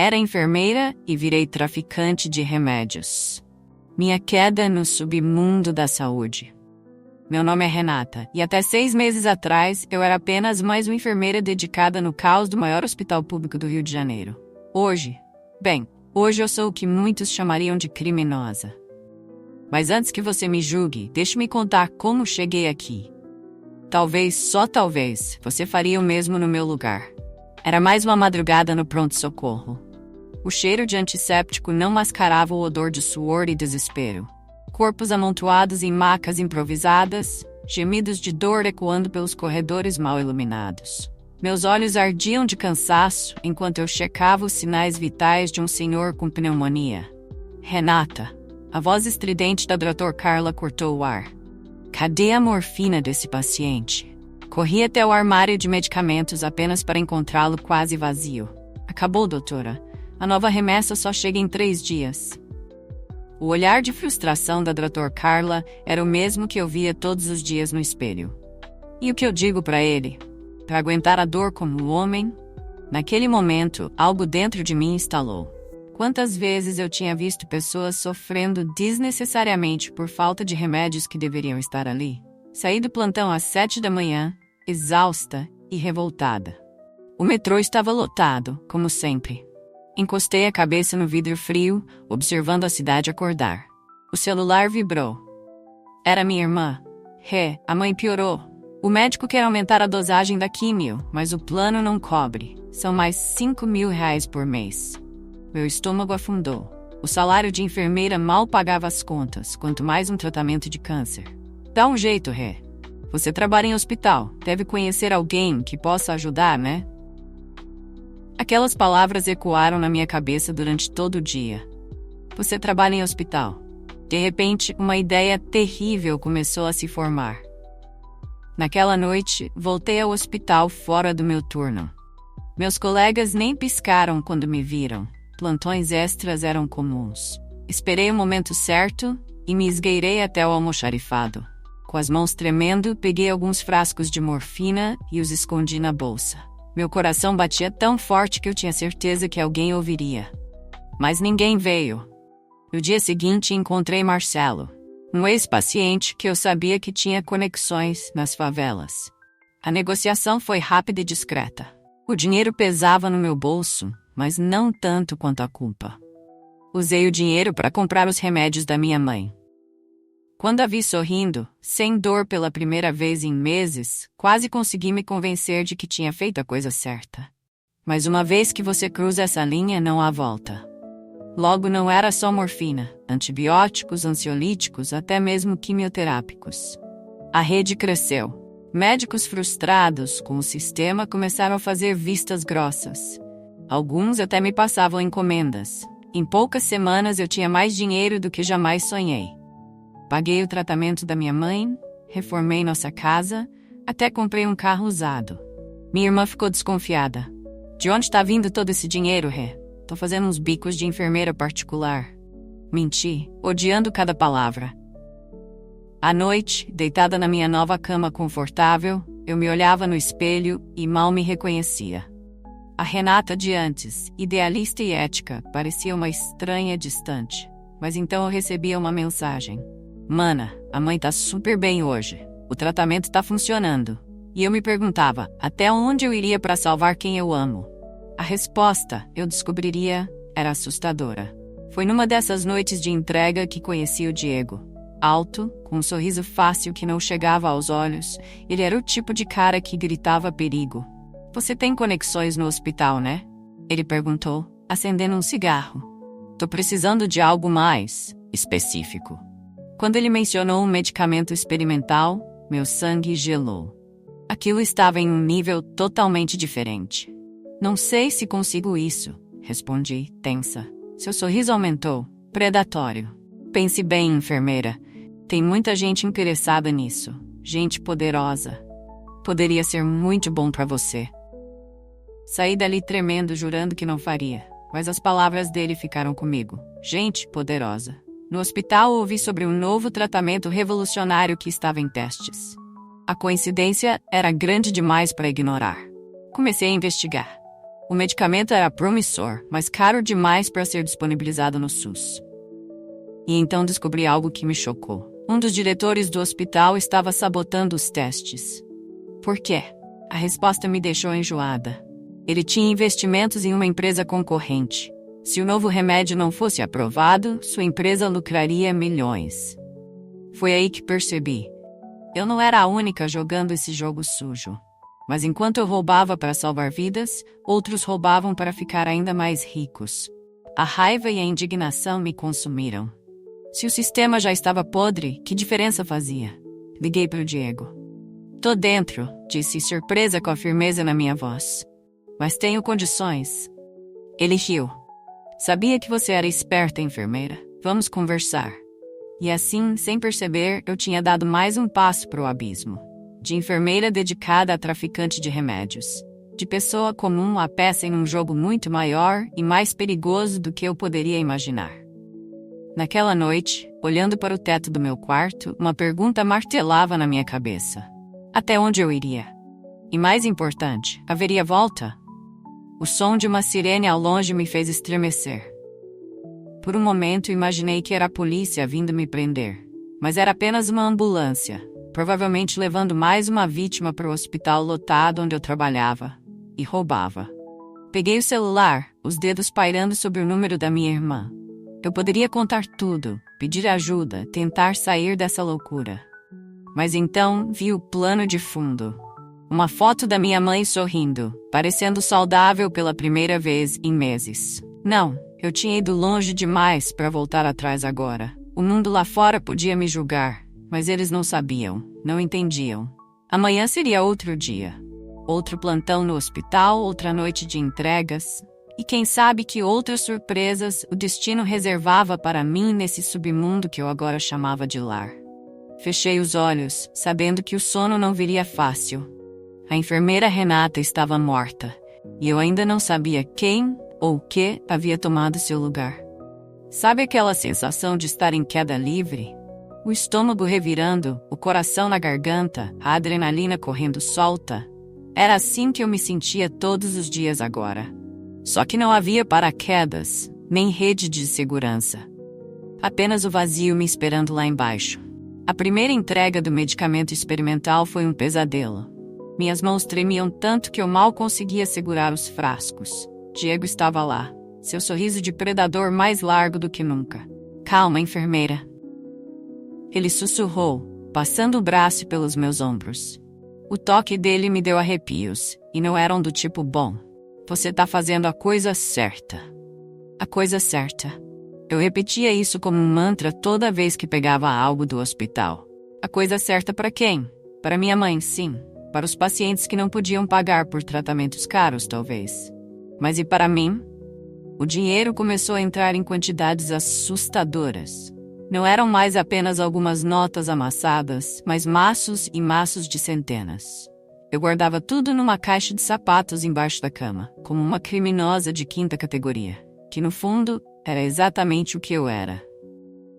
Era enfermeira e virei traficante de remédios. Minha queda no submundo da saúde. Meu nome é Renata, e até 6 meses atrás eu era apenas mais uma enfermeira dedicada no caos do maior hospital público do Rio de Janeiro. Hoje eu sou o que muitos chamariam de criminosa. Mas antes que você me julgue, deixe-me contar como cheguei aqui. Talvez, só talvez, você faria o mesmo no meu lugar. Era mais uma madrugada no pronto-socorro. O cheiro de antisséptico não mascarava o odor de suor e desespero. Corpos amontoados em macas improvisadas, gemidos de dor ecoando pelos corredores mal iluminados. Meus olhos ardiam de cansaço enquanto eu checava os sinais vitais de um senhor com pneumonia. Renata, a voz estridente da Dra. Carla cortou o ar. Cadê a morfina desse paciente? Corri até o armário de medicamentos apenas para encontrá-lo quase vazio. Acabou, doutora. A nova remessa só chega em 3 dias. O olhar de frustração da Dra. Carla era o mesmo que eu via todos os dias no espelho. E o que eu digo para ele? Para aguentar a dor como homem? Naquele momento, algo dentro de mim estalou. Quantas vezes eu tinha visto pessoas sofrendo desnecessariamente por falta de remédios que deveriam estar ali? Saí do plantão às 7 da manhã, exausta e revoltada. O metrô estava lotado, como sempre. Encostei a cabeça no vidro frio, observando a cidade acordar. O celular vibrou. Era minha irmã. A mãe piorou. O médico quer aumentar a dosagem da químio, mas o plano não cobre. São mais R$5.000 por mês. Meu estômago afundou. O salário de enfermeira mal pagava as contas, quanto mais um tratamento de câncer. Dá um jeito, Você trabalha em hospital, deve conhecer alguém que possa ajudar, né? Aquelas palavras ecoaram na minha cabeça durante todo o dia. Você trabalha em hospital. De repente, uma ideia terrível começou a se formar. Naquela noite, voltei ao hospital fora do meu turno. Meus colegas nem piscaram quando me viram. Plantões extras eram comuns. Esperei o momento certo e me esgueirei até o almoxarifado. Com as mãos tremendo, peguei alguns frascos de morfina e os escondi na bolsa. Meu coração batia tão forte que eu tinha certeza que alguém ouviria. Mas ninguém veio. No dia seguinte, encontrei Marcelo, um ex-paciente que eu sabia que tinha conexões nas favelas. A negociação foi rápida e discreta. O dinheiro pesava no meu bolso, mas não tanto quanto a culpa. Usei o dinheiro para comprar os remédios da minha mãe. Quando a vi sorrindo, sem dor pela primeira vez em meses, quase consegui me convencer de que tinha feito a coisa certa. Mas uma vez que você cruza essa linha, não há volta. Logo não era só morfina, antibióticos, ansiolíticos, até mesmo quimioterápicos. A rede cresceu. Médicos frustrados com o sistema começaram a fazer vistas grossas. Alguns até me passavam encomendas. Em poucas semanas eu tinha mais dinheiro do que jamais sonhei. Paguei o tratamento da minha mãe, reformei nossa casa, até comprei um carro usado. Minha irmã ficou desconfiada. De onde está vindo todo esse dinheiro, Tô fazendo uns bicos de enfermeira particular. Menti, odiando cada palavra. À noite, deitada na minha nova cama confortável, eu me olhava no espelho e mal me reconhecia. A Renata de antes, idealista e ética, parecia uma estranha distante. Mas então eu recebia uma mensagem. Mana, a mãe tá super bem hoje. O tratamento tá funcionando. E eu me perguntava, até onde eu iria para salvar quem eu amo? A resposta, eu descobriria, era assustadora. Foi numa dessas noites de entrega que conheci o Diego. Alto, com um sorriso fácil que não chegava aos olhos, ele era o tipo de cara que gritava perigo. Você tem conexões no hospital, né? Ele perguntou, acendendo um cigarro. Tô precisando de algo mais específico. Quando ele mencionou um medicamento experimental, meu sangue gelou. Aquilo estava em um nível totalmente diferente. Não sei se consigo isso, respondi, tensa. Seu sorriso aumentou, predatório. Pense bem, enfermeira. Tem muita gente interessada nisso. Gente poderosa. Poderia ser muito bom para você. Saí dali tremendo, jurando que não faria. Mas as palavras dele ficaram comigo. Gente poderosa. No hospital ouvi sobre um novo tratamento revolucionário que estava em testes. A coincidência era grande demais para ignorar. Comecei a investigar. O medicamento era promissor, mas caro demais para ser disponibilizado no SUS. E então descobri algo que me chocou. Um dos diretores do hospital estava sabotando os testes. Por quê? A resposta me deixou enjoada. Ele tinha investimentos em uma empresa concorrente. Se o novo remédio não fosse aprovado, sua empresa lucraria milhões. Foi aí que percebi. Eu não era a única jogando esse jogo sujo. Mas enquanto eu roubava para salvar vidas, outros roubavam para ficar ainda mais ricos. A raiva e a indignação me consumiram. Se o sistema já estava podre, que diferença fazia? Liguei para o Diego. Tô dentro, disse surpresa com a firmeza na minha voz. Mas tenho condições. Ele riu. Sabia que você era esperta, enfermeira. Vamos conversar. E assim, sem perceber, eu tinha dado mais um passo para o abismo. De enfermeira dedicada a traficante de remédios. De pessoa comum a peça em um jogo muito maior e mais perigoso do que eu poderia imaginar. Naquela noite, olhando para o teto do meu quarto, uma pergunta martelava na minha cabeça. Até onde eu iria? E mais importante, haveria volta? O som de uma sirene ao longe me fez estremecer. Por um momento imaginei que era a polícia vindo me prender. Mas era apenas uma ambulância, provavelmente levando mais uma vítima para o hospital lotado onde eu trabalhava. E roubava. Peguei o celular, os dedos pairando sobre o número da minha irmã. Eu poderia contar tudo, pedir ajuda, tentar sair dessa loucura. Mas então vi o plano de fundo. Uma foto da minha mãe sorrindo, parecendo saudável pela primeira vez em meses. Não, eu tinha ido longe demais para voltar atrás agora. O mundo lá fora podia me julgar, mas eles não sabiam, não entendiam. Amanhã seria outro dia. Outro plantão no hospital, outra noite de entregas. E quem sabe que outras surpresas o destino reservava para mim nesse submundo que eu agora chamava de lar. Fechei os olhos, sabendo que o sono não viria fácil. A enfermeira Renata estava morta, e eu ainda não sabia quem ou o que havia tomado seu lugar. Sabe aquela sensação de estar em queda livre? O estômago revirando, o coração na garganta, a adrenalina correndo solta? Era assim que eu me sentia todos os dias agora. Só que não havia paraquedas, nem rede de segurança. Apenas o vazio me esperando lá embaixo. A primeira entrega do medicamento experimental foi um pesadelo. Minhas mãos tremiam tanto que eu mal conseguia segurar os frascos. Diego estava lá, seu sorriso de predador mais largo do que nunca. Calma, enfermeira. Ele sussurrou, passando o braço pelos meus ombros. O toque dele me deu arrepios, e não eram do tipo bom. Você tá fazendo a coisa certa. A coisa certa. Eu repetia isso como um mantra toda vez que pegava algo do hospital. A coisa certa para quem? Para minha mãe, sim. Para os pacientes que não podiam pagar por tratamentos caros, talvez. Mas e para mim? O dinheiro começou a entrar em quantidades assustadoras. Não eram mais apenas algumas notas amassadas, mas maços e maços de centenas. Eu guardava tudo numa caixa de sapatos embaixo da cama, como uma criminosa de quinta categoria, que no fundo era exatamente o que eu era.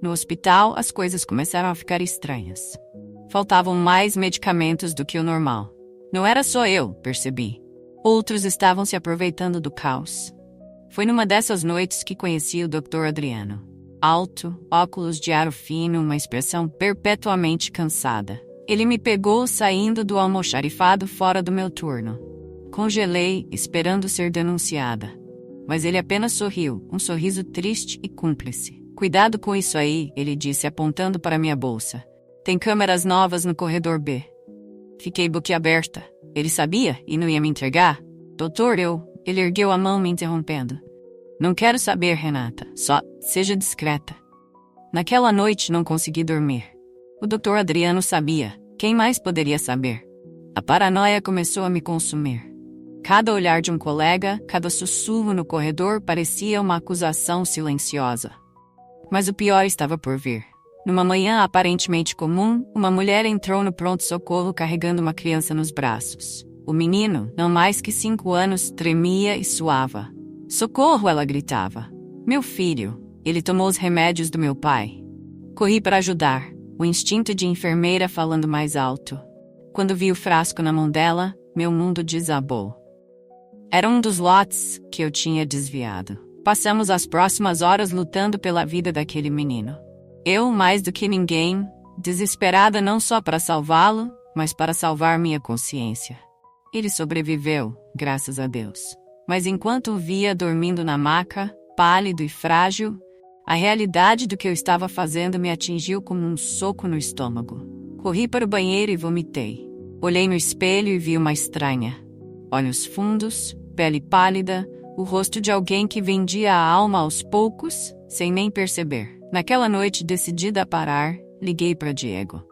No hospital, as coisas começaram a ficar estranhas. Faltavam mais medicamentos do que o normal. Não era só eu, percebi. Outros estavam se aproveitando do caos. Foi numa dessas noites que conheci o Dr. Adriano. Alto, óculos de aro fino, uma expressão perpetuamente cansada. Ele me pegou saindo do almoxarifado fora do meu turno. Congelei, esperando ser denunciada. Mas ele apenas sorriu, um sorriso triste e cúmplice. Cuidado com isso aí, ele disse apontando para minha bolsa. Tem câmeras novas no corredor B. Fiquei boquiaberta. Ele sabia e não ia me entregar? Doutor, Ele ergueu a mão me interrompendo. Não quero saber, Renata. Só seja discreta. Naquela noite não consegui dormir. O Dr. Adriano sabia. Quem mais poderia saber? A paranoia começou a me consumir. Cada olhar de um colega, cada sussurro no corredor parecia uma acusação silenciosa. Mas o pior estava por vir. Numa manhã aparentemente comum, uma mulher entrou no pronto-socorro carregando uma criança nos braços. O menino, não mais que 5 anos, tremia e suava. Socorro, ela gritava. Meu filho. Ele tomou os remédios do meu pai. Corri para ajudar, o instinto de enfermeira falando mais alto. Quando vi o frasco na mão dela, meu mundo desabou. Era um dos lotes que eu tinha desviado. Passamos as próximas horas lutando pela vida daquele menino. Eu, mais do que ninguém, desesperada não só para salvá-lo, mas para salvar minha consciência. Ele sobreviveu, graças a Deus. Mas enquanto o via dormindo na maca, pálido e frágil, a realidade do que eu estava fazendo me atingiu como um soco no estômago. Corri para o banheiro e vomitei. Olhei no espelho e vi uma estranha. Olhos fundos, pele pálida, o rosto de alguém que vendia a alma aos poucos, sem nem perceber. Naquela noite, decidida a parar, liguei para Diego.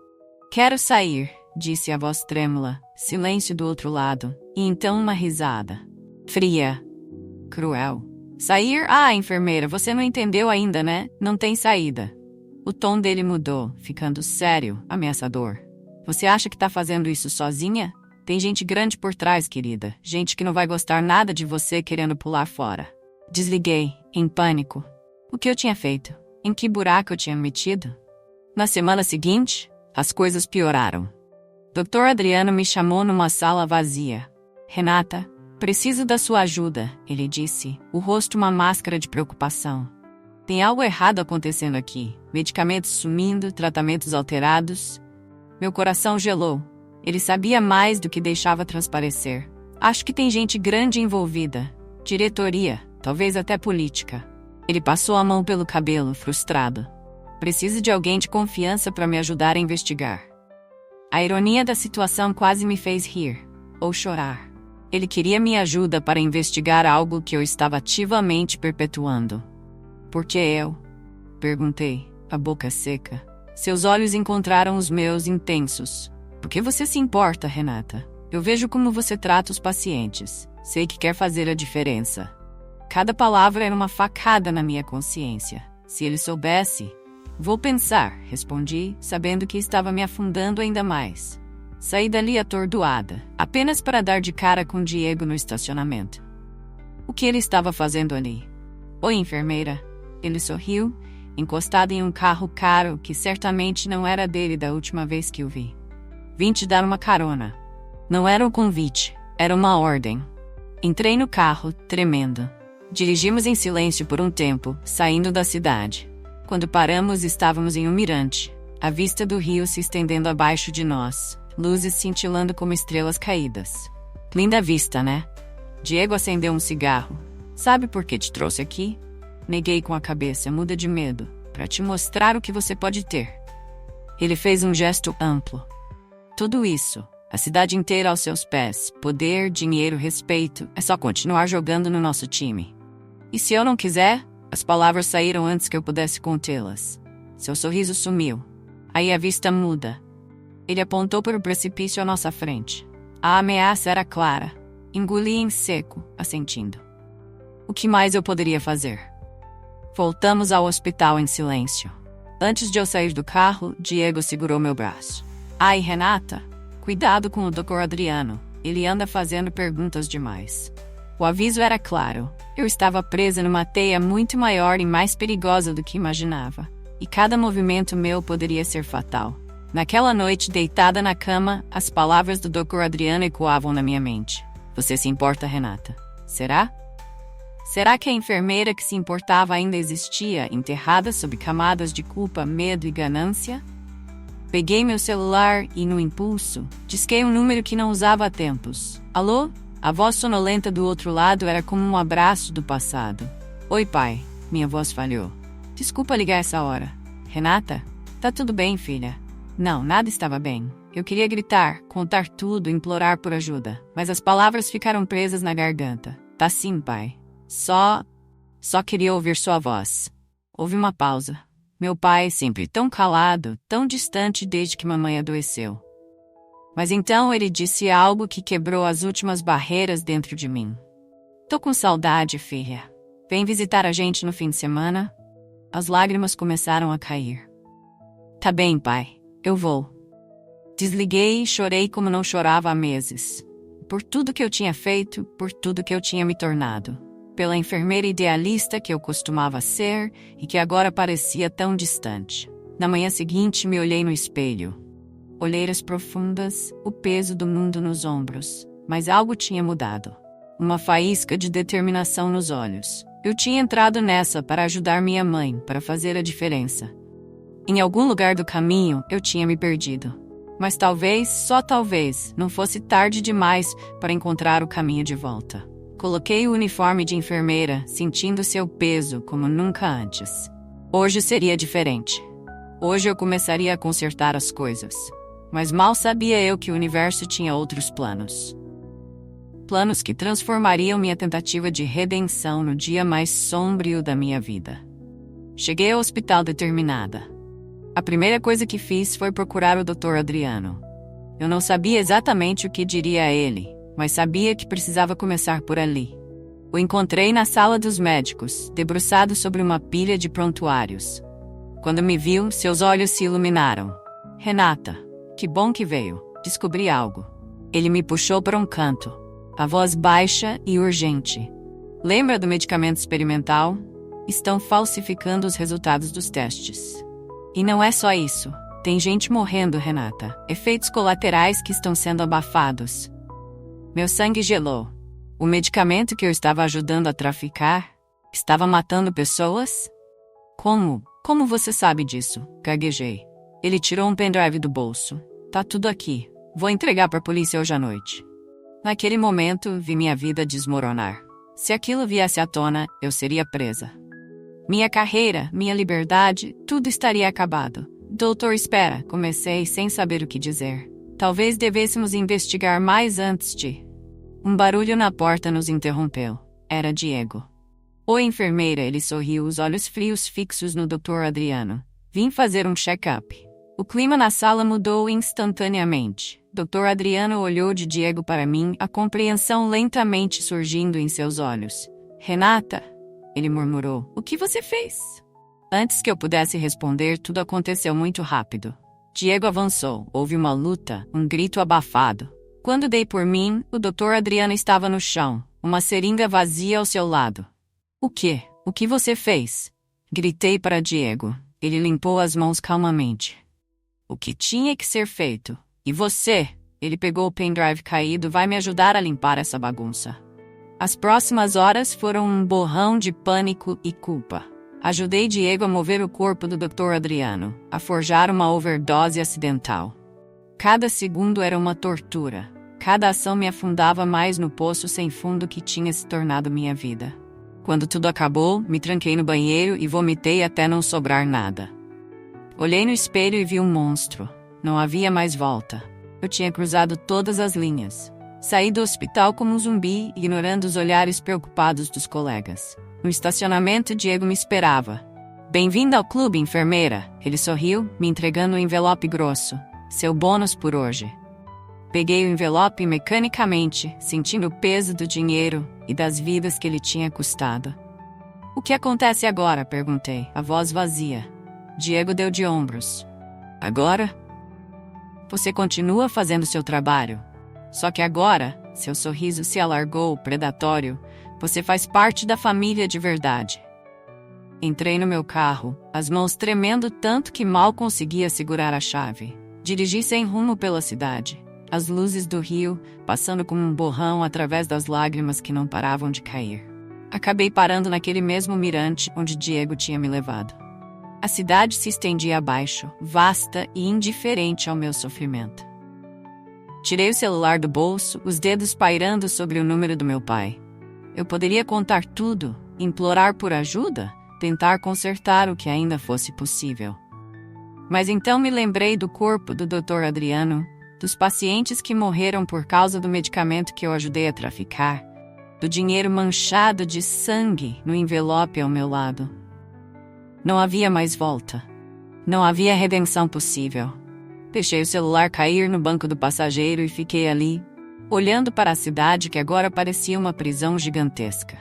Quero sair, disse a voz trêmula, silêncio do outro lado, e então uma risada. Fria. Cruel. Sair? Ah, enfermeira, você não entendeu ainda, né? Não tem saída. O tom dele mudou, ficando sério, ameaçador. Você acha que tá fazendo isso sozinha? Tem gente grande por trás, querida. Gente que não vai gostar nada de você querendo pular fora. Desliguei, em pânico. O que eu tinha feito? Em que buraco eu tinha me metido? Na semana seguinte, as coisas pioraram. Dr. Adriano me chamou numa sala vazia. Renata, preciso da sua ajuda, ele disse, o rosto uma máscara de preocupação. Tem algo errado acontecendo aqui. Medicamentos sumindo, tratamentos alterados. Meu coração gelou. Ele sabia mais do que deixava transparecer. Acho que tem gente grande envolvida. Diretoria, talvez até política. Ele passou a mão pelo cabelo, frustrado. Preciso de alguém de confiança para me ajudar a investigar. A ironia da situação quase me fez rir, ou chorar. Ele queria minha ajuda para investigar algo que eu estava ativamente perpetuando. Por que eu? Perguntei, a boca seca. Seus olhos encontraram os meus intensos. Por que você se importa, Renata? Eu vejo como você trata os pacientes. Sei que quer fazer a diferença. Cada palavra era uma facada na minha consciência. Se ele soubesse... Vou pensar, respondi, sabendo que estava me afundando ainda mais. Saí dali atordoada, apenas para dar de cara com Diego no estacionamento. O que ele estava fazendo ali? Oi, enfermeira. Ele sorriu, encostado em um carro caro que certamente não era dele da última vez que o vi. Vim te dar uma carona. Não era um convite, era uma ordem. Entrei no carro, tremendo. Dirigimos em silêncio por um tempo, saindo da cidade. Quando paramos, estávamos em um mirante, a vista do rio se estendendo abaixo de nós, luzes cintilando como estrelas caídas. Linda vista, né? Diego acendeu um cigarro. Sabe por que te trouxe aqui? Neguei com a cabeça, muda de medo, para te mostrar o que você pode ter. Ele fez um gesto amplo. Tudo isso, a cidade inteira aos seus pés, poder, dinheiro, respeito, é só continuar jogando no nosso time. E se eu não quiser? As palavras saíram antes que eu pudesse contê-las. Seu sorriso sumiu. Aí a vista muda. Ele apontou para o precipício à nossa frente. A ameaça era clara. Engoli em seco, assentindo. O que mais eu poderia fazer? Voltamos ao hospital em silêncio. Antes de eu sair do carro, Diego segurou meu braço. Ai, Renata, cuidado com o Dr. Adriano. Ele anda fazendo perguntas demais. O aviso era claro. Eu estava presa numa teia muito maior e mais perigosa do que imaginava. E cada movimento meu poderia ser fatal. Naquela noite, deitada na cama, as palavras do Dr. Adriano ecoavam na minha mente. Você se importa, Renata? Será? Será que a enfermeira que se importava ainda existia, enterrada sob camadas de culpa, medo e ganância? Peguei meu celular e, no impulso, disquei um número que não usava há tempos. Alô? A voz sonolenta do outro lado era como um abraço do passado. Oi, pai. Minha voz falhou. Desculpa ligar essa hora. Renata? Tá tudo bem, filha? Não, nada estava bem. Eu queria gritar, contar tudo, implorar por ajuda. Mas as palavras ficaram presas na garganta. Tá sim, pai. Só queria ouvir sua voz. Houve uma pausa. Meu pai, sempre tão calado, tão distante desde que mamãe adoeceu. Mas então ele disse algo que quebrou as últimas barreiras dentro de mim. Tô com saudade, filha. Vem visitar a gente no fim de semana? As lágrimas começaram a cair. Tá bem, pai. Eu vou. Desliguei e chorei como não chorava há meses. Por tudo que eu tinha feito, por tudo que eu tinha me tornado. Pela enfermeira idealista que eu costumava ser e que agora parecia tão distante. Na manhã seguinte, me olhei no espelho. Olheiras profundas, o peso do mundo nos ombros. Mas algo tinha mudado. uma faísca de determinação nos olhos. Eu tinha entrado nessa para ajudar minha mãe, para fazer a diferença. Em algum lugar do caminho, eu tinha me perdido. Mas talvez, só talvez, não fosse tarde demais para encontrar o caminho de volta. Coloquei o uniforme de enfermeira, sentindo seu peso como nunca antes. Hoje seria diferente. Hoje eu começaria a consertar as coisas. Mas mal sabia eu que o universo tinha outros planos. Planos que transformariam minha tentativa de redenção no dia mais sombrio da minha vida. Cheguei ao hospital determinada. A primeira coisa que fiz foi procurar o Dr. Adriano. Eu não sabia exatamente o que diria a ele, mas sabia que precisava começar por ali. O encontrei na sala dos médicos, debruçado sobre uma pilha de prontuários. Quando me viu, seus olhos se iluminaram. Renata, que bom que veio. Descobri algo. Ele me puxou para um canto. A voz baixa e urgente. Lembra do medicamento experimental? Estão falsificando os resultados dos testes. E não é só isso. Tem gente morrendo, Renata. Efeitos colaterais que estão sendo abafados. Meu sangue gelou. O medicamento que eu estava ajudando a traficar estava matando pessoas? Como? Como você sabe disso? Gaguejei. Ele tirou um pendrive do bolso. Tá tudo aqui. Vou entregar para a polícia hoje à noite. Naquele momento, vi minha vida desmoronar. Se aquilo viesse à tona, eu seria presa. Minha carreira, minha liberdade, tudo estaria acabado. Doutor, espera, comecei sem saber o que dizer. Talvez devêssemos investigar mais antes de... Um barulho na porta nos interrompeu. Era Diego. Oi, enfermeira, ele sorriu, os olhos frios fixos no Dr. Adriano. Vim fazer um check-up. O clima na sala mudou instantaneamente. Dr. Adriano olhou de Diego para mim, a compreensão lentamente surgindo em seus olhos. Renata, ele murmurou, o que você fez? Antes que eu pudesse responder, tudo aconteceu muito rápido. Diego avançou, houve uma luta, um grito abafado. Quando dei por mim, o Dr. Adriano estava no chão, uma seringa vazia ao seu lado. O quê? O que você fez? Gritei para Diego. Ele limpou as mãos calmamente. O que tinha que ser feito? E você? Ele pegou o pendrive caído, vai me ajudar a limpar essa bagunça. As próximas horas foram um borrão de pânico e culpa. Ajudei Diego a mover o corpo do Dr. Adriano, a forjar uma overdose acidental. Cada segundo era uma tortura. Cada ação me afundava mais no poço sem fundo que tinha se tornado minha vida. Quando tudo acabou, me tranquei no banheiro e vomitei até não sobrar nada. Olhei no espelho e vi um monstro. Não havia mais volta. Eu tinha cruzado todas as linhas. Saí do hospital como um zumbi, ignorando os olhares preocupados dos colegas. No estacionamento, Diego me esperava. Bem-vinda ao clube, enfermeira. Ele sorriu, me entregando um envelope grosso. Seu bônus por hoje. Peguei o envelope mecanicamente, sentindo o peso do dinheiro e das vidas que ele tinha custado. O que acontece agora? Perguntei, a voz vazia. Diego deu de ombros. Agora? Você continua fazendo seu trabalho. Só que agora, seu sorriso se alargou, predatório, você faz parte da família de verdade. Entrei no meu carro, as mãos tremendo tanto que mal conseguia segurar a chave. Dirigi sem rumo pela cidade. As luzes do rio, passando como um borrão através das lágrimas que não paravam de cair. Acabei parando naquele mesmo mirante onde Diego tinha me levado. A cidade se estendia abaixo, vasta e indiferente ao meu sofrimento. Tirei o celular do bolso, os dedos pairando sobre o número do meu pai. Eu poderia contar tudo, implorar por ajuda, tentar consertar o que ainda fosse possível. Mas então me lembrei do corpo do Dr. Adriano, dos pacientes que morreram por causa do medicamento que eu ajudei a traficar, do dinheiro manchado de sangue no envelope ao meu lado. Não havia mais volta. Não havia redenção possível. Deixei o celular cair no banco do passageiro e fiquei ali, olhando para a cidade que agora parecia uma prisão gigantesca.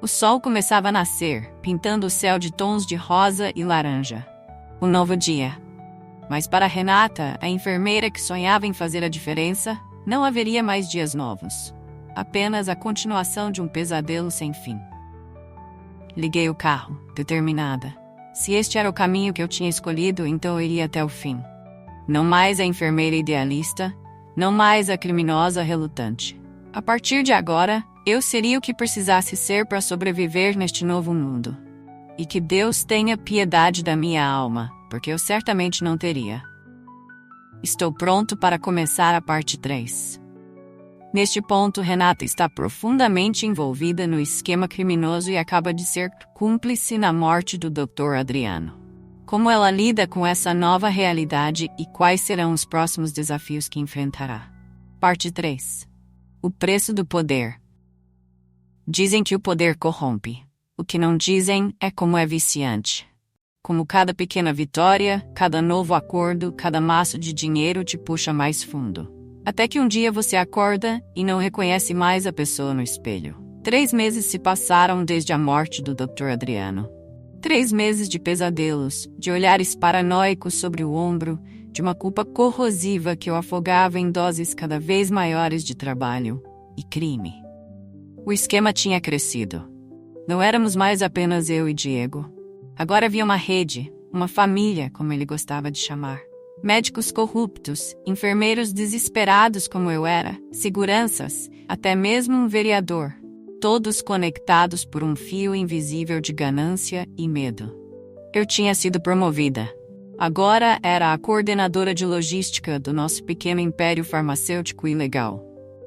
O sol começava a nascer, pintando o céu de tons de rosa e laranja. Um novo dia. Mas para Renata, a enfermeira que sonhava em fazer a diferença, não haveria mais dias novos. Apenas a continuação de um pesadelo sem fim. Liguei o carro, determinada. Se este era o caminho que eu tinha escolhido, então eu iria até o fim. Não mais a enfermeira idealista, não mais a criminosa relutante. A partir de agora, Eu seria o que precisasse ser para sobreviver neste novo mundo. E que Deus tenha piedade da minha alma, porque eu certamente não teria. Estou pronto para começar a parte 3. Neste ponto, Renata está profundamente envolvida no esquema criminoso e acaba de ser cúmplice na morte do Dr. Adriano. Como ela lida com essa nova realidade e quais serão os próximos desafios que enfrentará? Parte 3. O preço do poder. Dizem que o poder corrompe. O que não dizem é como é viciante. Como cada pequena vitória, cada novo acordo, cada maço de dinheiro te puxa mais fundo. Até que um dia você acorda e não reconhece mais a pessoa no espelho. 3 meses se passaram desde a morte do Dr. Adriano. 3 meses de pesadelos, de olhares paranoicos sobre o ombro, de uma culpa corrosiva que o afogava em doses cada vez maiores de trabalho e crime. O esquema tinha crescido. Não éramos mais apenas eu e Diego. Agora havia uma rede, uma família, como ele gostava de chamar. Médicos corruptos, enfermeiros desesperados como eu era, seguranças, até mesmo um vereador. Todos conectados por um fio invisível de ganância e medo. Eu tinha sido promovida. Agora era a coordenadora de logística do nosso pequeno império farmacêutico ilegal.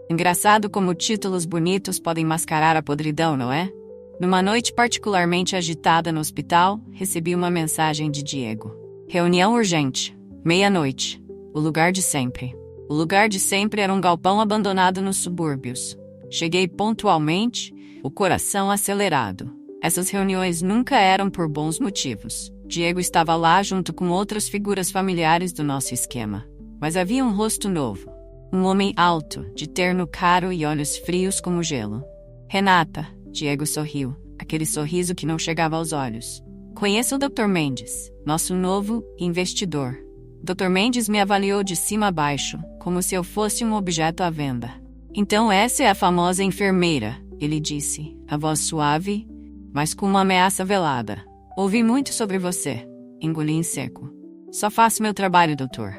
Engraçado como títulos bonitos podem mascarar a podridão, não é? Numa noite particularmente agitada no hospital, recebi uma mensagem de Diego. Reunião urgente. 00:30. O lugar de sempre. O lugar de sempre era um galpão abandonado nos subúrbios. Cheguei pontualmente, o coração acelerado. Essas reuniões nunca eram por bons motivos. Diego estava lá junto com outras figuras familiares do nosso esquema. Mas havia um rosto novo. Um homem alto, de terno caro e olhos frios como gelo. Renata, Diego sorriu, aquele sorriso que não chegava aos olhos. Conheço o Dr. Mendes, nosso novo investidor. Dr. Mendes me avaliou de cima a baixo, como se eu fosse um objeto à venda. Então essa é a famosa enfermeira, ele disse, a voz suave, mas com uma ameaça velada. Ouvi muito sobre você. Engoli em seco. Só faço meu trabalho, doutor.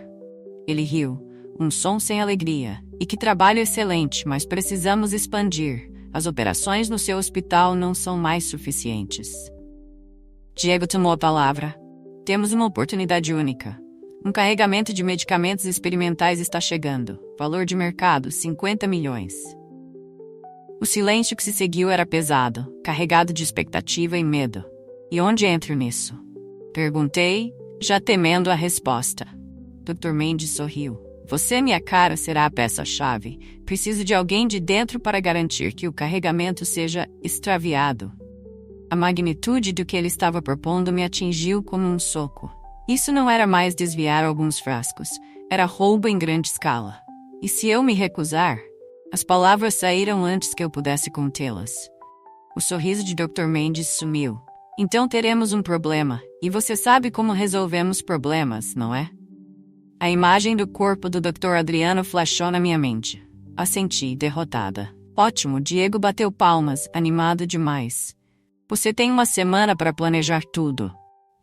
Ele riu, um som sem alegria. E que trabalho excelente, mas precisamos expandir. As operações no seu hospital não são mais suficientes. Diego tomou a palavra. Temos uma oportunidade única. Um carregamento de medicamentos experimentais está chegando. Valor de mercado, 50 milhões. O silêncio que se seguiu era pesado, carregado de expectativa e medo. E onde entro nisso? Perguntei, já temendo a resposta. Dr. Mendes sorriu. Você, minha cara, será a peça-chave. Preciso de alguém de dentro para garantir que o carregamento seja extraviado. A magnitude do que ele estava propondo me atingiu como um soco. Isso não era mais desviar alguns frascos, era roubo em grande escala. E se eu me recusar? As palavras saíram antes que eu pudesse contê-las. O sorriso de Dr. Mendes sumiu. Então teremos um problema, e você sabe como resolvemos problemas, não é? A imagem do corpo do Dr. Adriano flashou na minha mente. Assenti, derrotada. Ótimo, Diego bateu palmas, animado demais. Você tem uma semana para planejar tudo.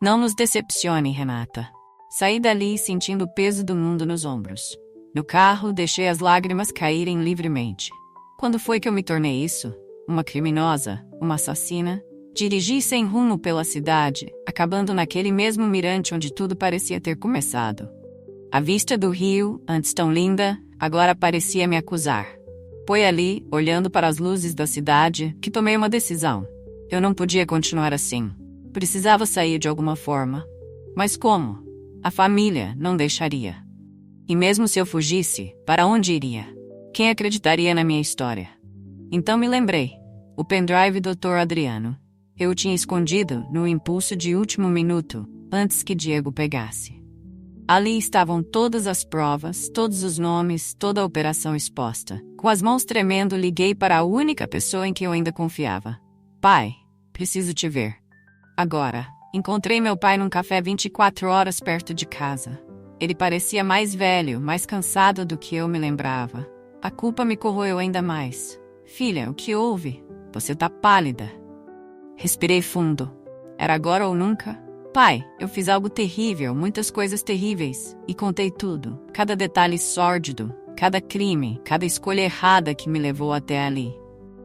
Não nos decepcione, Renata. Saí dali sentindo o peso do mundo nos ombros. No carro, deixei as lágrimas caírem livremente. Quando foi que eu me tornei isso? Uma criminosa? Uma assassina? Dirigi sem rumo pela cidade, acabando naquele mesmo mirante onde tudo parecia ter começado. A vista do rio, antes tão linda, agora parecia me acusar. Foi ali, olhando para as luzes da cidade, que tomei uma decisão. Eu não podia continuar assim. Precisava sair de alguma forma. Mas como? A família não deixaria. E mesmo se eu fugisse, para onde iria? Quem acreditaria na minha história? Então me lembrei. O pendrive do Dr. Adriano. Eu o tinha escondido no impulso de último minuto, antes que Diego pegasse. Ali estavam todas as provas, todos os nomes, toda a operação exposta. Com as mãos tremendo, liguei para a única pessoa em que eu ainda confiava. Pai, preciso te ver. Agora. Encontrei meu pai num café 24 horas perto de casa. Ele parecia mais velho, mais cansado do que eu me lembrava. A culpa me corroeu ainda mais. Filha, o que houve? Você tá pálida. Respirei fundo. Era agora ou nunca? Pai, eu fiz algo terrível, muitas coisas terríveis. E contei tudo. Cada detalhe sórdido, cada crime, cada escolha errada que me levou até ali.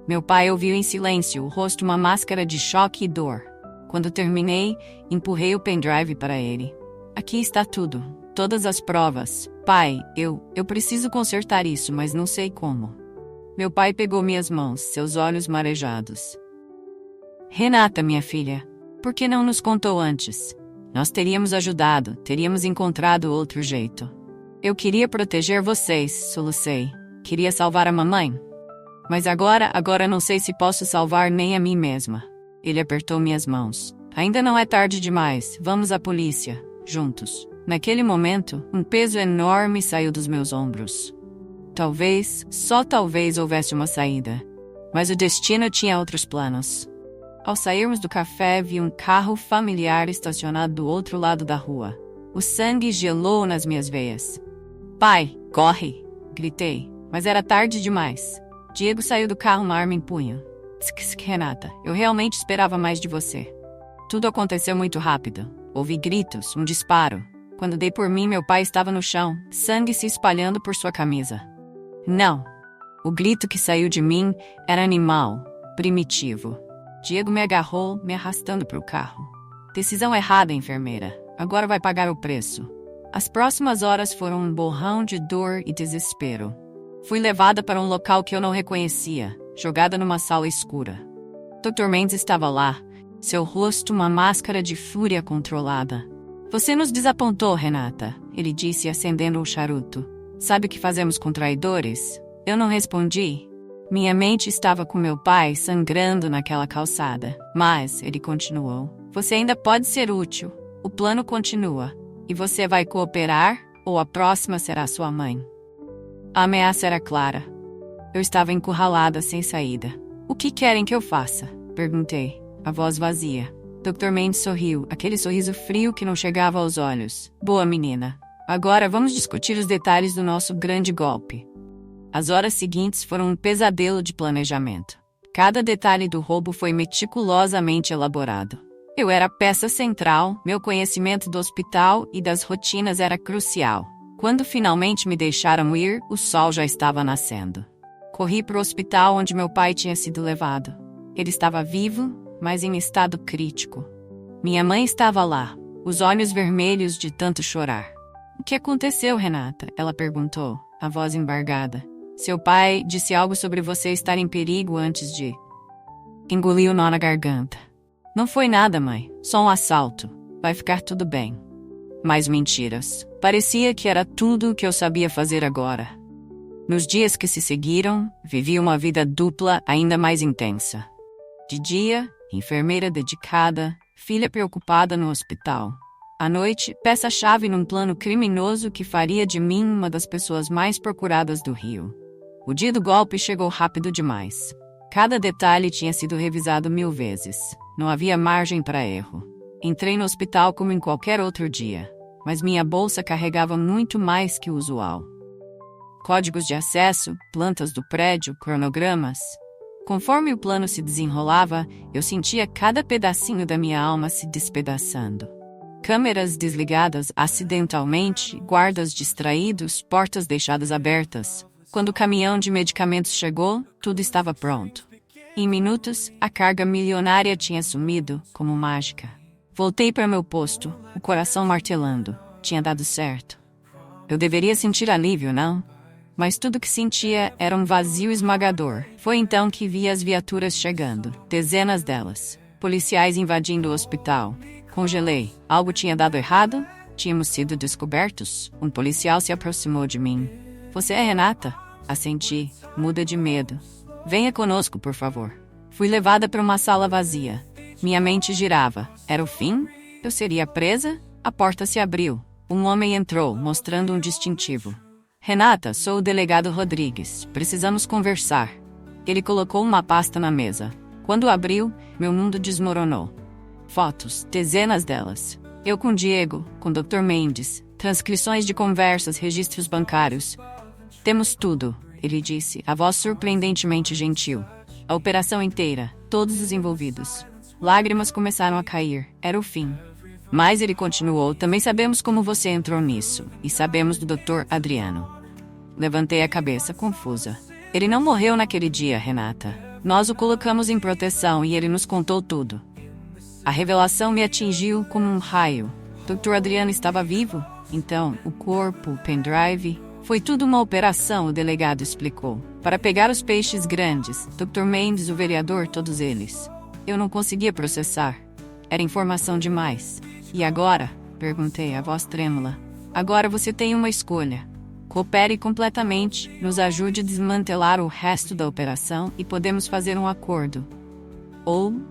Meu pai ouviu em silêncio, o rosto uma máscara de choque e dor. Quando terminei, empurrei o pendrive para ele. Aqui está tudo. Todas as provas. Pai, eu preciso consertar isso, mas não sei como. Meu pai pegou minhas mãos, seus olhos marejados. Renata, minha filha, por que não nos contou antes? Nós teríamos ajudado, teríamos encontrado outro jeito. Eu queria proteger vocês, solucei. Queria salvar a mamãe. Mas agora não sei se posso salvar nem a mim mesma. Ele apertou minhas mãos. Ainda não é tarde demais, vamos à polícia, juntos. Naquele momento, um peso enorme saiu dos meus ombros. Talvez, só talvez houvesse uma saída. Mas o destino tinha outros planos. Ao sairmos do café, vi um carro familiar estacionado do outro lado da rua. O sangue gelou nas minhas veias. Pai, corre! Gritei, mas era tarde demais. Diego saiu do carro, uma arma em punho. Renata, eu realmente esperava mais de você. Tudo aconteceu muito rápido. Ouvi gritos, um disparo. Quando dei por mim, meu pai estava no chão, sangue se espalhando por sua camisa. Não. O grito que saiu de mim era animal, primitivo. Diego me agarrou, me arrastando para o carro. Decisão errada, enfermeira. Agora vai pagar o preço. As próximas horas foram um borrão de dor e desespero. Fui levada para um local que eu não reconhecia, jogada numa sala escura. Dr. Mendes estava lá, seu rosto uma máscara de fúria controlada. Você nos desapontou, Renata, ele disse acendendo o charuto. Sabe o que fazemos com traidores? Eu não respondi. Minha mente estava com meu pai sangrando naquela calçada. Mas, ele continuou, você ainda pode ser útil. O plano continua. E você vai cooperar, ou a próxima será sua mãe. A ameaça era clara. Eu estava encurralada, sem saída. O que querem que eu faça? Perguntei, a voz vazia. Dr. Mendes sorriu, aquele sorriso frio que não chegava aos olhos. Boa, menina. Agora vamos discutir os detalhes do nosso grande golpe. As horas seguintes foram um pesadelo de planejamento. Cada detalhe do roubo foi meticulosamente elaborado. Eu era a peça central, meu conhecimento do hospital e das rotinas era crucial. Quando finalmente me deixaram ir, o sol já estava nascendo. Corri para o hospital onde meu pai tinha sido levado. Ele estava vivo, mas em estado crítico. Minha mãe estava lá, os olhos vermelhos de tanto chorar. O que aconteceu, Renata? Ela perguntou, a voz embargada. Seu pai disse algo sobre você estar em perigo antes de... Engoli o nó na garganta. Não foi nada, mãe. Só um assalto. Vai ficar tudo bem. Mais mentiras. Parecia que era tudo o que eu sabia fazer agora. Nos dias que se seguiram, vivi uma vida dupla ainda mais intensa. De dia, enfermeira dedicada, filha preocupada no hospital. À noite, peça-chave num plano criminoso que faria de mim uma das pessoas mais procuradas do Rio. O dia do golpe chegou rápido demais. Cada detalhe tinha sido revisado 1000 vezes. Não havia margem para erro. Entrei no hospital como em qualquer outro dia, mas minha bolsa carregava muito mais que o usual. Códigos de acesso, plantas do prédio, cronogramas. Conforme o plano se desenrolava, eu sentia cada pedacinho da minha alma se despedaçando. Câmeras desligadas acidentalmente, guardas distraídos, portas deixadas abertas. Quando o caminhão de medicamentos chegou, tudo estava pronto. Em minutos, a carga milionária tinha sumido, como mágica. Voltei para meu posto, o coração martelando. Tinha dado certo. Eu deveria sentir alívio, não? Mas tudo que sentia era um vazio esmagador. Foi então que vi as viaturas chegando, dezenas delas. Policiais invadindo o hospital. Congelei. Algo tinha dado errado? Tínhamos sido descobertos? Um policial se aproximou de mim. Você é Renata? Assenti, muda de medo. Venha conosco, por favor. Fui levada para uma sala vazia. Minha mente girava. Era o fim? Eu seria presa? A porta se abriu. Um homem entrou, mostrando um distintivo. Renata, sou o delegado Rodrigues. Precisamos conversar. Ele colocou uma pasta na mesa. Quando abriu, meu mundo desmoronou. Fotos, dezenas delas. Eu com Diego, com Dr. Mendes. Transcrições de conversas, registros bancários. Temos tudo, ele disse, a voz surpreendentemente gentil. A operação inteira, todos os envolvidos. Lágrimas começaram a cair. Era o fim. Mas ele continuou, também sabemos como você entrou nisso. E sabemos do Dr. Adriano. Levantei a cabeça, confusa. Ele não morreu naquele dia, Renata. Nós o colocamos em proteção e ele nos contou tudo. A revelação me atingiu como um raio. Dr. Adriano estava vivo? Então, o corpo, o pendrive... Foi tudo uma operação, o delegado explicou. Para pegar os peixes grandes, Dr. Mendes, o vereador, todos eles. Eu não conseguia processar. Era informação demais. E agora? Perguntei, a voz trêmula. Agora você tem uma escolha. Coopere completamente, nos ajude a desmantelar o resto da operação e podemos fazer um acordo. Ou,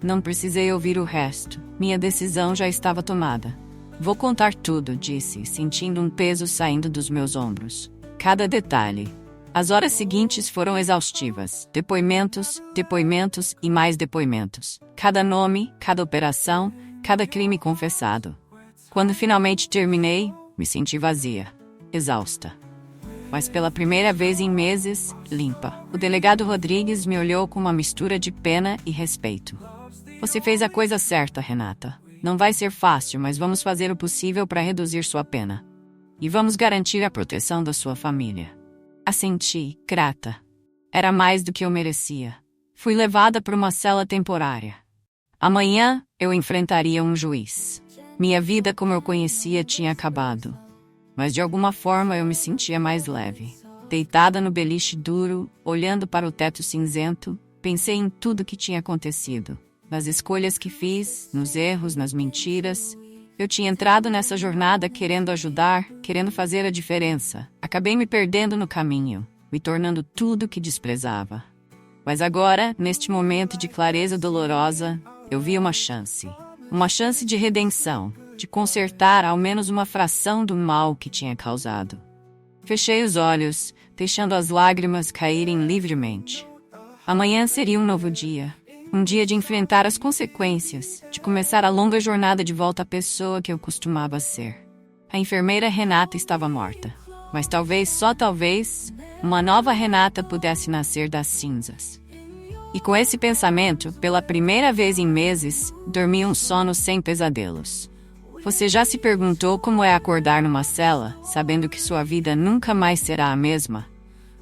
não precisei ouvir o resto. Minha decisão já estava tomada. Vou contar tudo, disse, sentindo um peso saindo dos meus ombros. Cada detalhe. As horas seguintes foram exaustivas. Depoimentos, depoimentos e mais depoimentos. Cada nome, cada operação, cada crime confessado. Quando finalmente terminei, me senti vazia, exausta. Mas pela primeira vez em meses, limpa. O delegado Rodrigues me olhou com uma mistura de pena e respeito. Você fez a coisa certa, Renata. Não vai ser fácil, mas vamos fazer o possível para reduzir sua pena. E vamos garantir a proteção da sua família. Assenti, grata. Era mais do que eu merecia. Fui levada para uma cela temporária. Amanhã, eu enfrentaria um juiz. Minha vida como eu conhecia tinha acabado. Mas de alguma forma eu me sentia mais leve. Deitada no beliche duro, olhando para o teto cinzento, pensei em tudo que tinha acontecido. Nas escolhas que fiz, nos erros, nas mentiras. Eu tinha entrado nessa jornada querendo ajudar, querendo fazer a diferença. Acabei me perdendo no caminho, me tornando tudo que desprezava. Mas agora, neste momento de clareza dolorosa, eu vi uma chance. Uma chance de redenção, de consertar ao menos uma fração do mal que tinha causado. Fechei os olhos, deixando as lágrimas caírem livremente. Amanhã seria um novo dia. Um dia de enfrentar as consequências, de começar a longa jornada de volta à pessoa que eu costumava ser. A enfermeira Renata estava morta, mas talvez, só talvez, uma nova Renata pudesse nascer das cinzas. E com esse pensamento, pela primeira vez em meses, dormi um sono sem pesadelos. Você já se perguntou como é acordar numa cela, sabendo que sua vida nunca mais será a mesma?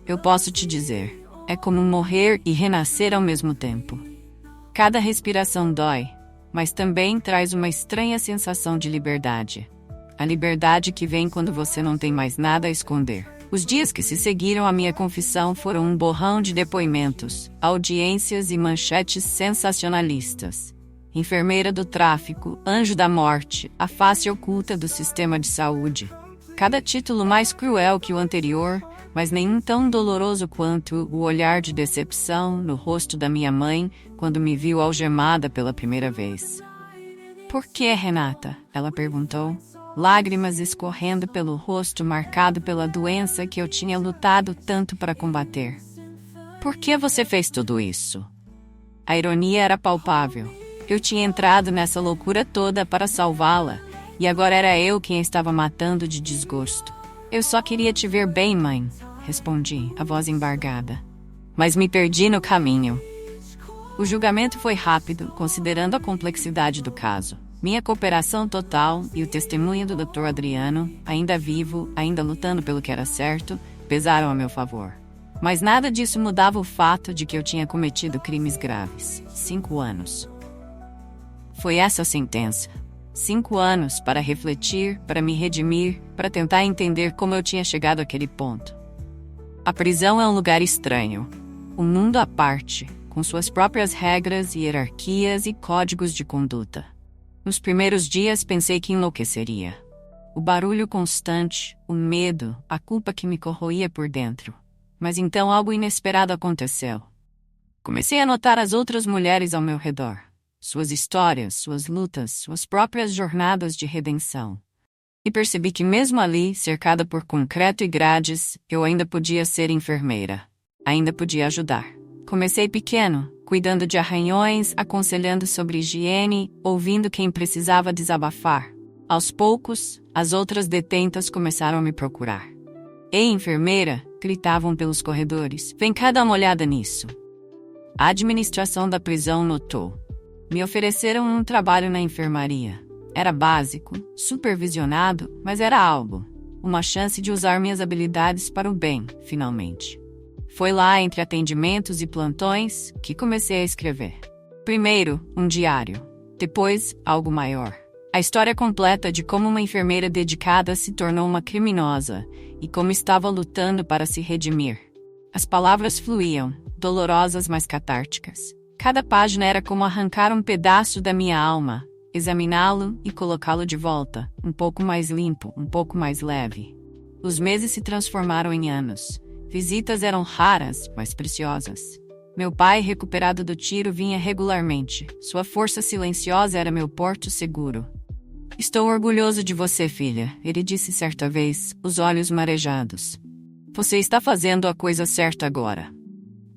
Eu posso te dizer, é como morrer e renascer ao mesmo tempo. Cada respiração dói, mas também traz uma estranha sensação de liberdade. A liberdade que vem quando você não tem mais nada a esconder. Os dias que se seguiram à minha confissão foram um borrão de depoimentos, audiências e manchetes sensacionalistas. Enfermeira do tráfico, anjo da morte, a face oculta do sistema de saúde. Cada título mais cruel que o anterior, mas nenhum tão doloroso quanto o olhar de decepção no rosto da minha mãe quando me viu algemada pela primeira vez. Por que, Renata? Ela perguntou. Lágrimas escorrendo pelo rosto marcado pela doença que eu tinha lutado tanto para combater. Por que você fez tudo isso? A ironia era palpável. Eu tinha entrado nessa loucura toda para salvá-la, e agora era eu quem a estava matando de desgosto. Eu só queria te ver bem, mãe, respondi, a voz embargada. Mas me perdi no caminho. O julgamento foi rápido, considerando a complexidade do caso. Minha cooperação total e o testemunho do Dr. Adriano, ainda vivo, ainda lutando pelo que era certo, pesaram a meu favor. Mas nada disso mudava o fato de que eu tinha cometido crimes graves. 5 anos. Foi essa a sentença. 5 anos para refletir, para me redimir, para tentar entender como eu tinha chegado àquele ponto. A prisão é um lugar estranho. Um mundo à parte, com suas próprias regras, hierarquias e códigos de conduta. Nos primeiros dias pensei que enlouqueceria. O barulho constante, o medo, a culpa que me corroía por dentro. Mas então algo inesperado aconteceu. Comecei a notar as outras mulheres ao meu redor. Suas histórias, suas lutas, suas próprias jornadas de redenção. E percebi que mesmo ali, cercada por concreto e grades, eu ainda podia ser enfermeira. Ainda podia ajudar. Comecei pequeno, cuidando de arranhões, aconselhando sobre higiene, ouvindo quem precisava desabafar. Aos poucos, as outras detentas começaram a me procurar. Ei, enfermeira! Gritavam pelos corredores. Vem cá dar uma olhada nisso. A administração da prisão notou. Me ofereceram um trabalho na enfermaria. Era básico, supervisionado, mas era algo. Uma chance de usar minhas habilidades para o bem, finalmente. Foi lá, entre atendimentos e plantões, que comecei a escrever. Primeiro, um diário. Depois, algo maior. A história completa de como uma enfermeira dedicada se tornou uma criminosa e como estava lutando para se redimir. As palavras fluíam, dolorosas mas catárticas. Cada página era como arrancar um pedaço da minha alma, examiná-lo e colocá-lo de volta, um pouco mais limpo, um pouco mais leve. Os meses se transformaram em anos. Visitas eram raras, mas preciosas. Meu pai, recuperado do tiro, vinha regularmente. Sua força silenciosa era meu porto seguro. Estou orgulhoso de você, filha, ele disse certa vez, os olhos marejados. Você está fazendo a coisa certa agora.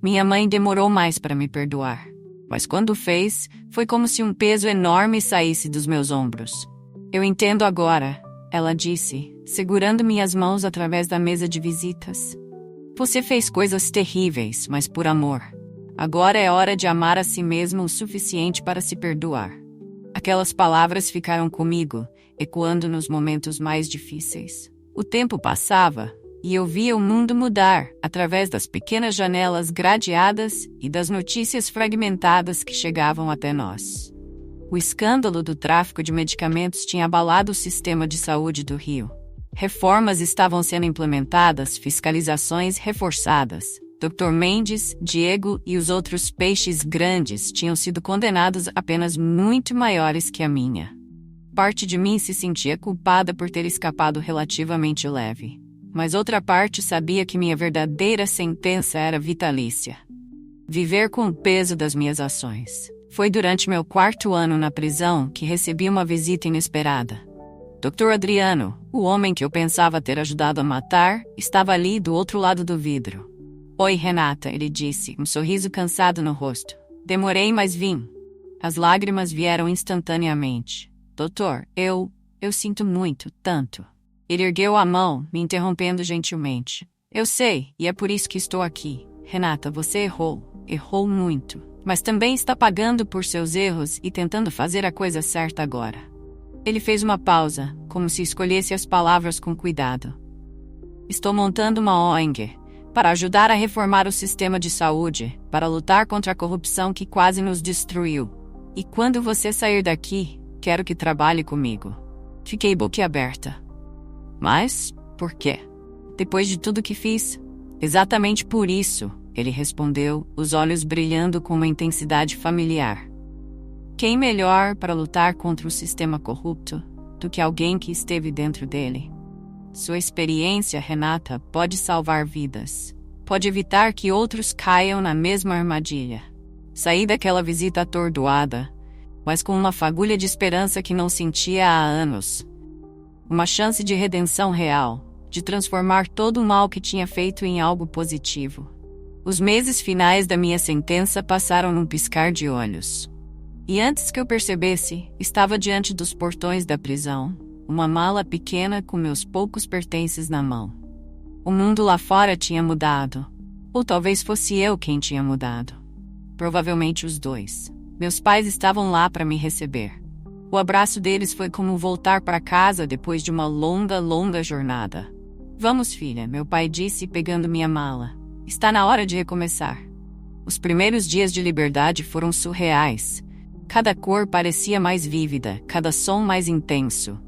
Minha mãe demorou mais para me perdoar. Mas quando fez, foi como se um peso enorme saísse dos meus ombros. Eu entendo agora, ela disse, segurando minhas mãos através da mesa de visitas. Você fez coisas terríveis, mas por amor. Agora é hora de amar a si mesmo o suficiente para se perdoar. Aquelas palavras ficaram comigo, ecoando nos momentos mais difíceis. O tempo passava, e eu via o mundo mudar, através das pequenas janelas gradeadas e das notícias fragmentadas que chegavam até nós. O escândalo do tráfico de medicamentos tinha abalado o sistema de saúde do Rio. Reformas estavam sendo implementadas, fiscalizações reforçadas. Dr. Mendes, Diego e os outros peixes grandes tinham sido condenados a penas muito maiores que a minha. Parte de mim se sentia culpada por ter escapado relativamente leve. Mas outra parte sabia que minha verdadeira sentença era vitalícia. Viver com o peso das minhas ações. Foi durante meu 4º ano na prisão que recebi uma visita inesperada. Dr. Adriano, o homem que eu pensava ter ajudado a matar, estava ali do outro lado do vidro. Oi, Renata, ele disse, um sorriso cansado no rosto. Demorei, mas vim. As lágrimas vieram instantaneamente. Doutor, eu sinto muito, tanto. Ele ergueu a mão, me interrompendo gentilmente. Eu sei, e é por isso que estou aqui. Renata, você errou muito. Mas também está pagando por seus erros e tentando fazer a coisa certa agora. Ele fez uma pausa, como se escolhesse as palavras com cuidado. Estou montando uma ONG para ajudar a reformar o sistema de saúde, para lutar contra a corrupção que quase nos destruiu. E quando você sair daqui, quero que trabalhe comigo. Fiquei boquiaberta. Mas, por quê? Depois de tudo que fiz? Exatamente por isso, ele respondeu, os olhos brilhando com uma intensidade familiar. Quem melhor para lutar contra o sistema corrupto do que alguém que esteve dentro dele? Sua experiência, Renata, pode salvar vidas. Pode evitar que outros caiam na mesma armadilha. Saí daquela visita atordoada, mas com uma fagulha de esperança que não sentia há anos. Uma chance de redenção real, de transformar todo o mal que tinha feito em algo positivo. Os meses finais da minha sentença passaram num piscar de olhos. E antes que eu percebesse, estava diante dos portões da prisão, uma mala pequena com meus poucos pertences na mão. O mundo lá fora tinha mudado. Ou talvez fosse eu quem tinha mudado. Provavelmente os dois. Meus pais estavam lá para me receber. O abraço deles foi como voltar para casa depois de uma longa jornada. Vamos, filha, meu pai disse, pegando minha mala. Está na hora de recomeçar. Os primeiros dias de liberdade foram surreais. Cada cor parecia mais vívida, cada som mais intenso.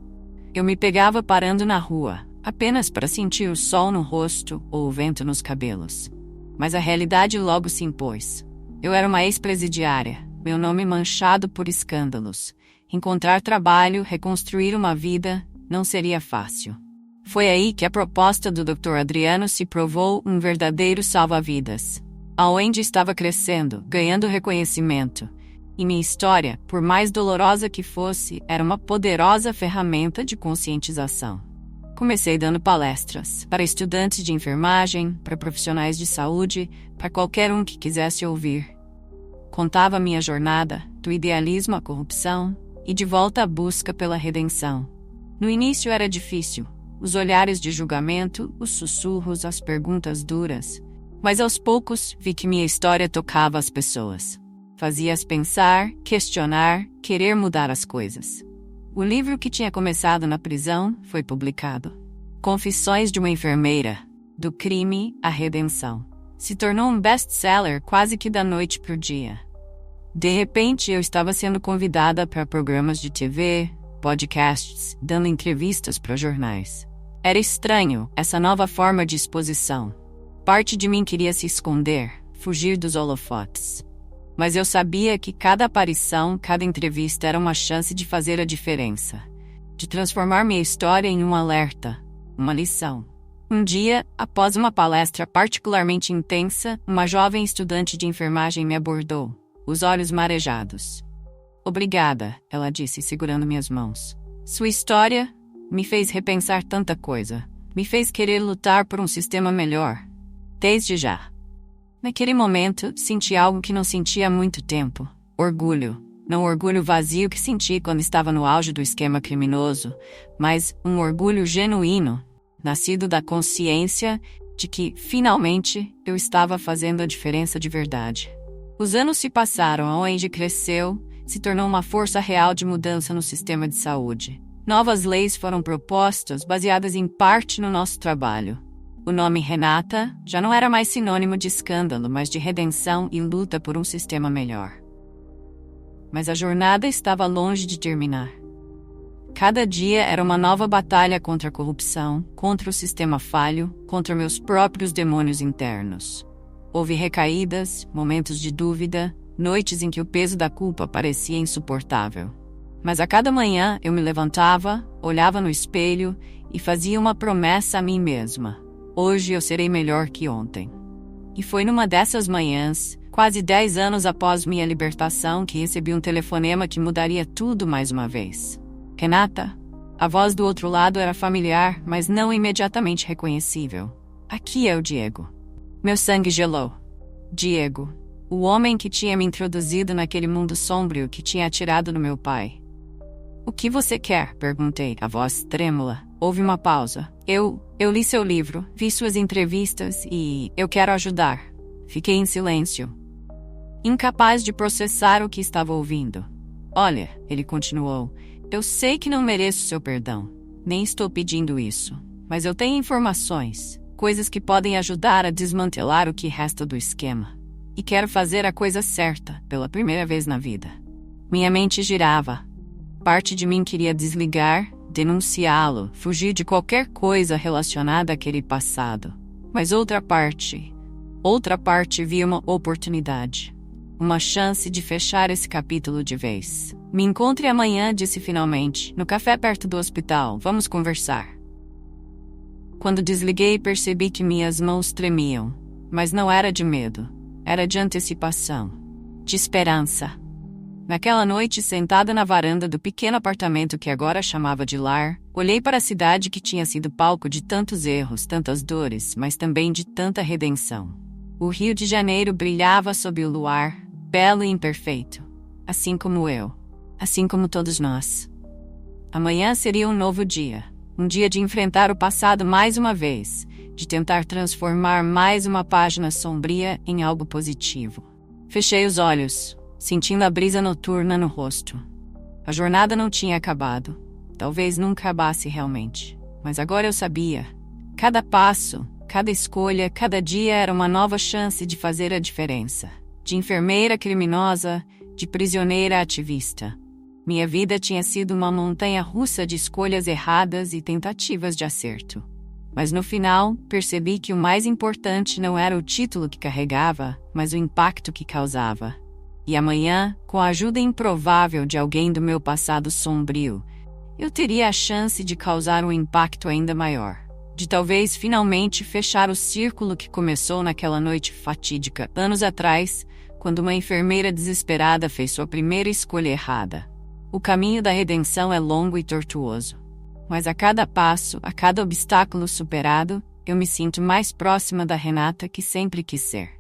Eu me pegava parando na rua, apenas para sentir o sol no rosto ou o vento nos cabelos. Mas a realidade logo se impôs. Eu era uma ex-presidiária, meu nome manchado por escândalos. Encontrar trabalho, reconstruir uma vida, não seria fácil. Foi aí que a proposta do Dr. Adriano se provou um verdadeiro salva-vidas. A ONG estava crescendo, ganhando reconhecimento. E minha história, por mais dolorosa que fosse, era uma poderosa ferramenta de conscientização. Comecei dando palestras para estudantes de enfermagem, para profissionais de saúde, para qualquer um que quisesse ouvir. Contava minha jornada, do idealismo à corrupção e de volta à busca pela redenção. No início era difícil, os olhares de julgamento, os sussurros, as perguntas duras. Mas aos poucos vi que minha história tocava as pessoas. Fazia-as pensar, questionar, querer mudar as coisas. O livro que tinha começado na prisão foi publicado. Confissões de uma enfermeira, do crime à redenção. Se tornou um best-seller quase que da noite pro dia. De repente, eu estava sendo convidada para programas de TV, podcasts, dando entrevistas para jornais. Era estranho, essa nova forma de exposição. Parte de mim queria se esconder, fugir dos holofotes. Mas eu sabia que cada aparição, cada entrevista era uma chance de fazer a diferença. De transformar minha história em um alerta, uma lição. Um dia, após uma palestra particularmente intensa, uma jovem estudante de enfermagem me abordou, os olhos marejados. Obrigada, ela disse, segurando minhas mãos. Sua história me fez repensar tanta coisa. Me fez querer lutar por um sistema melhor. Desde já. Naquele momento, senti algo que não sentia há muito tempo. Orgulho. Não o orgulho vazio que senti quando estava no auge do esquema criminoso, mas um orgulho genuíno, nascido da consciência de que, finalmente, eu estava fazendo a diferença de verdade. Os anos se passaram, a ONG cresceu, se tornou uma força real de mudança no sistema de saúde. Novas leis foram propostas, baseadas em parte no nosso trabalho. O nome Renata já não era mais sinônimo de escândalo, mas de redenção e luta por um sistema melhor. Mas a jornada estava longe de terminar. Cada dia era uma nova batalha contra a corrupção, contra o sistema falho, contra meus próprios demônios internos. Houve recaídas, momentos de dúvida, noites em que o peso da culpa parecia insuportável. Mas a cada manhã eu me levantava, olhava no espelho e fazia uma promessa a mim mesma. Hoje eu serei melhor que ontem. E foi numa dessas manhãs, quase 10 anos após minha libertação, que recebi um telefonema que mudaria tudo mais uma vez. Renata. A voz do outro lado era familiar, mas não imediatamente reconhecível. Aqui é o Diego. Meu sangue gelou. Diego. O homem que tinha me introduzido naquele mundo sombrio que tinha atirado no meu pai. O que você quer? Perguntei, a voz trêmula. Houve uma pausa. Eu li seu livro, vi suas entrevistas e eu quero ajudar. Fiquei em silêncio, incapaz de processar o que estava ouvindo. Olha, ele continuou, eu sei que não mereço seu perdão. Nem estou pedindo isso. Mas eu tenho informações, coisas que podem ajudar a desmantelar o que resta do esquema. E quero fazer a coisa certa, pela primeira vez na vida. Minha mente girava. Parte de mim queria desligar, denunciá-lo, fugir de qualquer coisa relacionada àquele passado. Mas outra parte via uma oportunidade. Uma chance de fechar esse capítulo de vez. Me encontre amanhã, disse finalmente, no café perto do hospital. Vamos conversar. Quando desliguei, percebi que minhas mãos tremiam. Mas não era de medo. Era de antecipação. De esperança. Naquela noite, sentada na varanda do pequeno apartamento que agora chamava de lar, olhei para a cidade que tinha sido palco de tantos erros, tantas dores, mas também de tanta redenção. O Rio de Janeiro brilhava sob o luar, belo e imperfeito. Assim como eu. Assim como todos nós. Amanhã seria um novo dia. Um dia de enfrentar o passado mais uma vez, de tentar transformar mais uma página sombria em algo positivo. Fechei os olhos, sentindo a brisa noturna no rosto. A jornada não tinha acabado. Talvez nunca acabasse realmente. Mas agora eu sabia. Cada passo, cada escolha, cada dia era uma nova chance de fazer a diferença. De enfermeira criminosa, de prisioneira ativista. Minha vida tinha sido uma montanha-russa de escolhas erradas e tentativas de acerto. Mas no final, percebi que o mais importante não era o título que carregava, mas o impacto que causava. E amanhã, com a ajuda improvável de alguém do meu passado sombrio, eu teria a chance de causar um impacto ainda maior. De talvez finalmente fechar o círculo que começou naquela noite fatídica, anos atrás, quando uma enfermeira desesperada fez sua primeira escolha errada. O caminho da redenção é longo e tortuoso. Mas a cada passo, a cada obstáculo superado, eu me sinto mais próxima da Renata que sempre quis ser.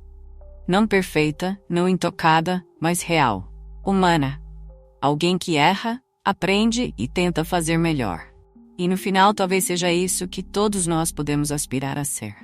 Não perfeita, não intocada, mas real. Humana. Alguém que erra, aprende e tenta fazer melhor. E no final talvez seja isso que todos nós podemos aspirar a ser.